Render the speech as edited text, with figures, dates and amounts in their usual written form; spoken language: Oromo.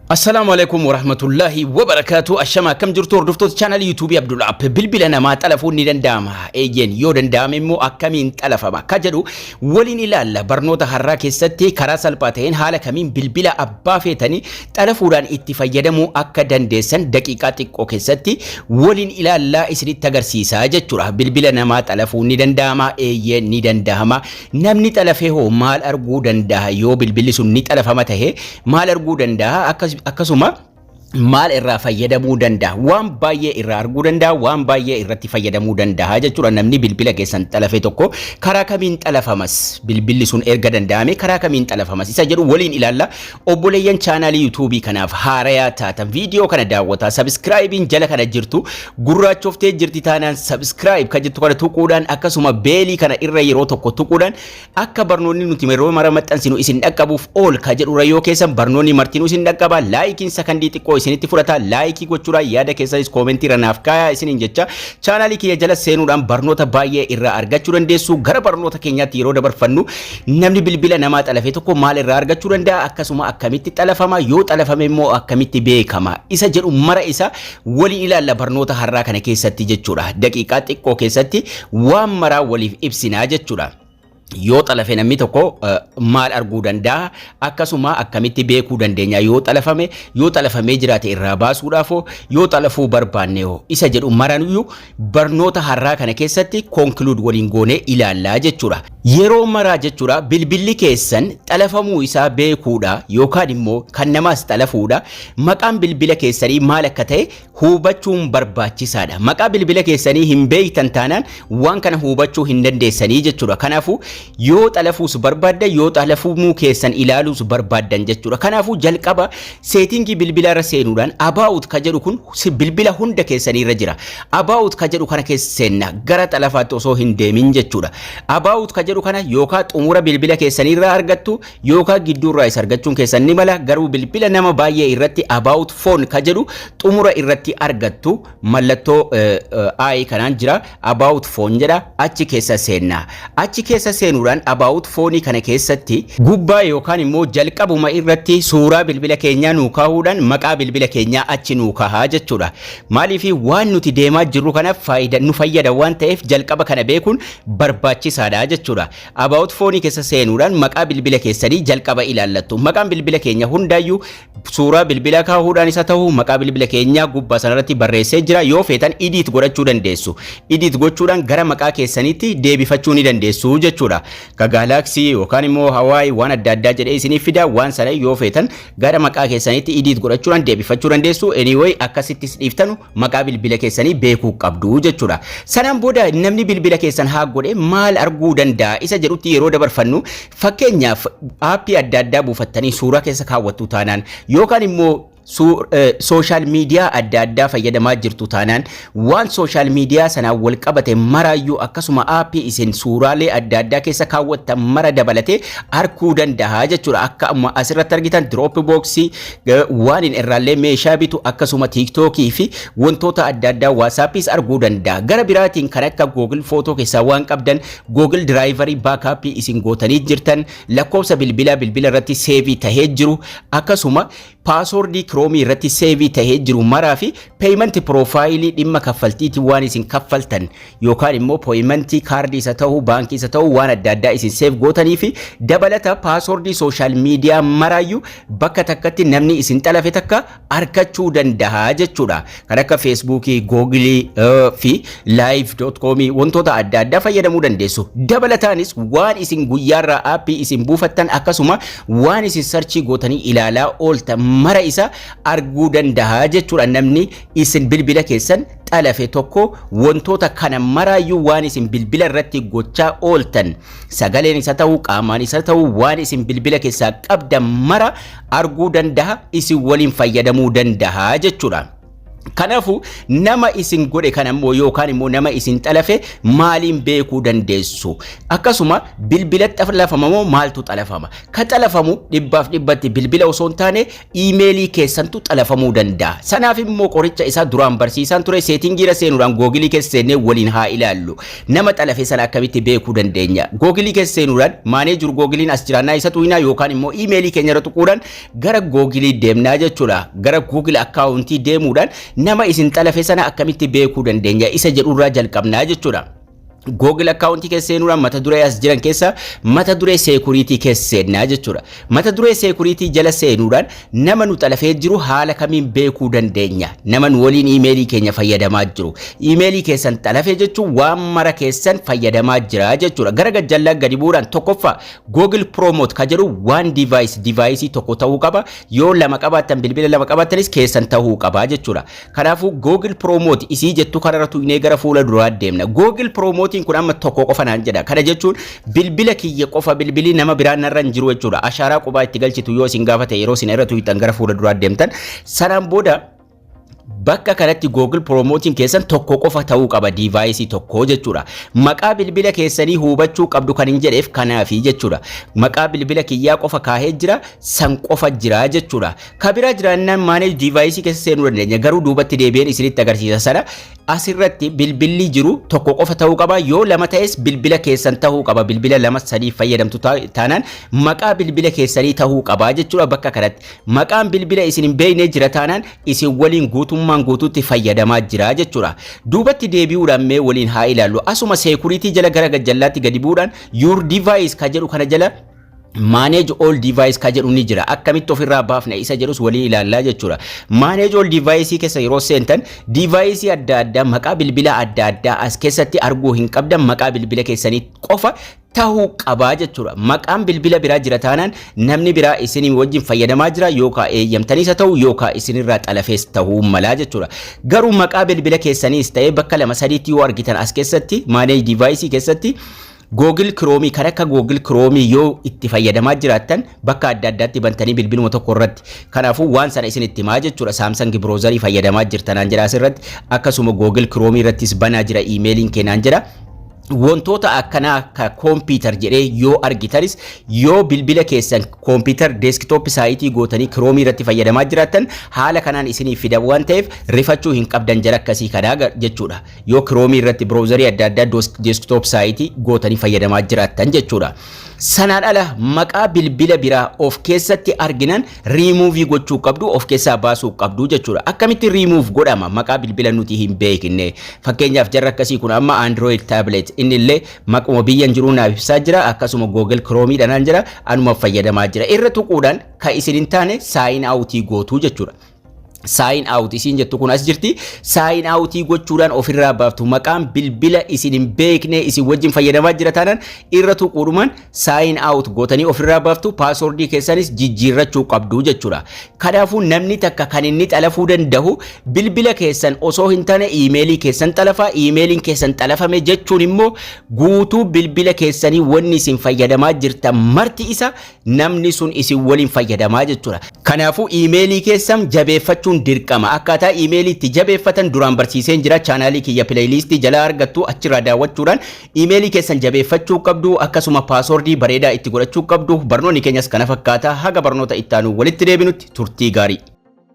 السلام عليكم ورحمة الله وبركاته. الشما كم جرتور دفتوت channel YouTube Abdul App بالبلنا ما تلفوني دندام إيجين يو دندام مو أكمين تلفا ما كجدو ولين إلا برنوتا حراك ستي كراسل باتين حالا كمين بالبلا أبا فيتني تلفوران اتفايدمو أكدن ديسن دقيقاتك أوكي ستي ولين إلا إسري تغرسيسا جتورا بالبلنا ما تلفوني دندام إيجين ندندام نمني تلفه مال أرغو دنده يو بالبلي سنني تلفا مته مال أرغو دنده akkasuma maal irraa fayyadamuu danda'a waan baay'ee irraa arguu danda'a waan baay'ee irratti fayyadamuu danda'a jechuudha namni bilbila keessan xalafe tokko karaa kamiin xalafamas bilbilli sun erga danda'ame karaa kamiin xalafamas isa jedhu waliin ilaalla obboleeyyan chaanaalii YouTube kanaaf haarayaa taatan viidiyoo kana daawwataa subscribein jala kana jirtu gurraachoftee jirti taanaan subscribe ka jettu kana tuquudhaan akkasuma beelii kana irra yeroo tokko tuquudhaan akka barnoonni nuti yeroo mara maxxansinu isin dhaqqabuuf ol ka jedhu rayoo keessan barnoonni martinuu isin dhaqqaba laayikiin sakandii xiqqoo isinitti fudhata laayikii gochuudha yaada keessanis koomentii ranaaf kaayaa isiniin jecha chaanaalii kiyya jala seenuudhaan barnoota baay'ee irraa argachuu dandeessu gara barnoota keenyaatti yeroo dabarfannu namni bilbila namaa xalafe tokko maal irraa argachuu danda'a akkasuma akkamitti xalafama yoo xalafame immoo akkamitti beekama isa jedhu mara isa waliin ilaalla barnoota har'aa kana keessatti jechuudha daqiiqaa xiqqoo keessatti waan maraa waliif ibsinaa jechuudha. yoo xalafe namni tokko maal arguu danda'a akkasuma akkamitti beekuu dandeenya yoo xalafamee jiraate irraa baasuudhaaf yoo xalafuu barbaanne isa jedhu maranuyyuu barnoota har'aa kana keessatti conclude waliin goonee ilaallaa jechuudha yeroo maraa jechuudha bilbilli keessan xalafamuu isaa beekuudha yookaan immoo kan namaas xalafuudha maqaan bilbila keessanii maal akka ta'e hubachuun barbaachisaadha maqaa bilbila keessanii hin beektan taanaan waan kana hubachuu hin dandeessanii jechuudha kanaafuu yoo xalafuus barbaaddan yoo xalafumuu keessan ilaaluus barbaaddan jechuudha kanaafuu jalqaba seetingii bilbila irra seenuudhaan about ka jedhu kun bilbila hunda keessanii irra jira about ka jedhu kana keessa seenna gara xalafaatti osoo hin deemin jechuudha about ka jedhu kana yookaan xumura bilbila keessanii irraa argattu yookaan gidduu irraa is argachuun keessan ni mala garuu bilbila nama baay'ee irratti about phone ka jedhu xumura irratti argattu mallattoo i kanaan jira about phone jedha achi keessa seenna achi keessa seenuudhaan about phone kana keessatti gubbaa yookaan immoo jalqabuma irratti suuraa bilbila keenyaa nuu kaa'uudhaan maqaa bilbila keenyaa achi nuu kaa'aa jechuudha maaliif waan nuti deemaa jirru kana nu fayyada waan ta'eef jalqaba kana beekuun barbaachisaadha jechuudha about phone keessa seenuudhaan maqaa bilbila keessanii jalqaba ilaallattu maqaan bilbila keenya hundaayyuu suuraa bilbila kaa'uudhaan isa ta'u maqaa bilbila keenyaa gubbaa sanarratti barreessee jira yoo feetan edit godhachuu dandeessu edit gochuudhaan gara maqaa keessaniitti deebifachuu ni dandeessu jechuudha ka galaxy yookaan immoo hawaii waan adda addaa jedhee isiniif fida waan sana yoo feetan gara maqaa keessaniitti edit godhachuudhaan deebifachuu dandeessu anyway akkasitti dhiiftanu maqaa bilbila keessanii beekuu qabdu jechuudha sanaan booda namni bilbila keessan haa godhe maal arguu danda'a isa jedhutti yeroo dabarfannu fakkeenyaaf aappii adda addaa buufattanii suuraa keessa kaawwattu taanaan yookaan immoo social media adda addaa fayyadamaa jirtu taanaan waan social media sana wal qabate maraayyuu akkasuma aappii isin suuraalee adda addaa keessa kaawwattan mara dabalate arkuu danda'a jechuudha akka amma asirratti argitan dropbox waan irraallee meeshaa bitu akkasuma tiktokii fi wantoota adda addaa whatsappis arguu danda'a gara biraatiin kan akka google photo keessaa waan qabdan google drive backup isin gootanii jirtan lakkoofsa bilbila irratti save tahee jiru akkasuma password Chrome irratti save tahee jiru maraa fi payment profile dhimma kaffaltiiti waan isin kaffaltan yookaan immoo payment card isa ta'u baankii isa ta'u waan adda addaa isin save gootanii fi dabalata password social media maraayyuu bakka takkatti namni isin xalafe takka argachuu danda'a jechuudha kan akka Facebook Google fi live.com wantoota adda addaa fayyadamuu dandeessu dabalataanis waan isin guyyaarraa aappii isin buufattan akkasuma waan isin search gootanii ilaalaa ooltan mara isa arguu danda'a jechuudha namni isin bilbila keessan xalafe tokko wantoota kana maraayyuu waan isin bilbila irratti gochaa ooltan sagaleen isa ta'u qaamaan isa ta'u waan isin bilbila keessaa qabdan mara arguu danda'a isin waliin fayyadamuu danda'a jechuudha Kanafu nama isin godhe kanammoo yookaan immoo nama isin xalafe maaliin beekuu dandeessu? Akkasuma bilbila xalafamamoo maaltu xalafama? Ka xalafamu dhibbaaf dhibbatti bilbila osoo hin taane iimeelii keessantu xalafamuu danda'a. Sanaaf immoo qoricha isaa duraan barsiisaan ture seetingiira seenuudhaan googilii keessa seennee waliin haa ilaallu. Nama xalafe sana akkamitti beekuu dandeenya? Googilii keessa seenuudhaan maanee jiru googiliin as jiraannaa isa tuqinaa yookaan immoo iimeelii keenya irra tuquudhaan gara googilii deemnaa jechuudha. Gara googil akkaawuntii deemuudhaan nama isin xalafe sana akkamitti beekuu dandeenya isa jedhurraa jalqabnaa jechuudha. Google account keessa seenuudhaan mata duree as jiran keessa mata duree security keessa seennaa jechuudha. Mata duree security jala seenuudhaan nama nu xalafee jiru haala kamiin beekuu dandeenya? Nama nu waliin emailii keenya fayyadamaa jiru. Emailii keessan xalafee jechuun waan mara keessan fayyadamaa jira jechuudha. Gara gajjallaa gadi bu'uudhaan tokkoffaa Google Promote ka jedhu waan device tokko ta'uu qaba. Yoo lama qabaattan bilbila lama qabaattanis keessan ta'uu qaba jechuudha. Kanaafuu Google Promote isii jettu kanarratti inee gara fuula duraa deemna. Google Promote kun amma tokko qofa naan jedha. Kana jechuun bilbila kiyya qofa bilbili nama biraan narra hin jiru jechuudha. Ashaaraa qubaa itti galchitu yoo isin gaafate yeroo isin irra tuytan gara fuula duraa deemtan sanaan booda bakka kanatti Google Promoting keessan tokko qofa ta'uu qaba device tokko jechuudha. Maqaa bilbila keessanii hubachuu qabdu kan hin jedheef kanaafi jechuudha. Maqaa bilbila kiyyaa qofa kaahee jira san qofa jira jechuudha. Kabira jiraannaan manage device keessa seenuu dandeenya garuu duubatti deebi'een isinitti agarsiisa sana asirratti bilbilli jiru tokko qofa ta'uu qaba. Yoo lama ta'es bilbila keessan ta'uu qaba. Bilbila lama sadii fayyadamtu taanaan maqaa bilbila keessanii ta'uu qaba jechuudha. Bakka kanatti maqaan bilbila isin hin beekne jira taanaan isin waliin guutummaan guutuutti fayyadamaa jira jechuudha. Duubatti deebi'uudhaan mee waliin haa ilaallu. Asuma security jala gara gajjallaatti gadi bu'uudhaan your device ka jedhu kana jala manage all device ka jedhu ni jira. Akkamitti ofirraa baafna isa jedhus walii ilaallaa jechuudha. Manage all device keessa yeroo seentan device adda addaa maqaa bilbila adda addaa as keessatti arguu hin qabdan maqaa bilbila keessanii qofa ta'uu qabaa jechuudha. Maqaan bilbila biraa jira taanaan namni biraa isinii wajjin fayyadamaa jira yookaan eeyyamtaniisa ta'u yookaan isinirraa xalafees ta'uu malaa jechuudha. Garuu maqaa bilbila keessaniis ta'ee bakka lama sadiitti yoo argitan as keessatti manage device keessatti Google Chrome kan akka Google Chrome yoo itti fayyadamaa jiraattan bakka adda addaatti bantanii bilbiluma tokko irratti kanaafuu waan sana isin itti himaa jechuudha. Samsung browserii fayyadamaa jirtanaan jira asirratti akkasuma Google Chrome irrattis banaa jira emailiin keenan jira. Wantoota akkanaa akka computer jedhee yoo argitanis yoo bilbila keessan computer desktop saayitii gootanii Chrome irratti fayyadamaa jiraattan haala kanaan isiniif fida waan ta'eef rifachuu hin qabdan jara akkasii kanaa jechuudha. Yoo Chrome irratti browserii adda addaa desktop saayitii gootanii fayyadamaa jiraattan jechuudha. Sanaan ala maqaa bilbila biraa of keessatti arginan remove gochuu qabdu of keessaa baasuu qabdu jechuudha. Akkamitti remove godhama maqaa bilbila nuti hin beekne? Fakkeenyaaf jarra akkasii kun amma Android tablet inni illee maquma biyyan jiru naaf ibsaa jira akkasuma Google Chrome dhanaan jira anuma fayyadamaa jira. Irra tuquudhaan ka isin hin taane sign out gootuu jechuudha. Sign out isin jettu kun as jirti. Sign out gochuudhaan ofirraa baaftu maqaan bilbila isin hin beekne isin wajjin fayyadamaa jira taanaan irra tuquudhumaan sign out gootanii ofirraa baaftu passwordii keessanis jijjiirrachuu qabdu jechuudha. Kanaafuu namni takka kan inni xalafuu danda'u bilbila keessan osoo hin taane emailii keessan xalafa emailiin keessan xalafame jechuun immoo guutuu bilbila keessanii wanni isin fayyadamaa jirtan marti isa namni sun isin waliin fayyadamaa jechuudha. Kanaafuu emailii keessan jabeeffachuu dirqama. Akkaataa emailii itti jabeeffatan duraan barsiiseen jira. Chaanaalii kiyya playlistii jala argattu achirraa daawwachuudhaan emailii keessan jabeeffachuu qabdu akkasuma passwordii bareedaa itti godhachuu qabdu. Barnoonni keenyas kana fakkaata. Haga barnoota itti aanu walitti deebinutti turtii gaarii.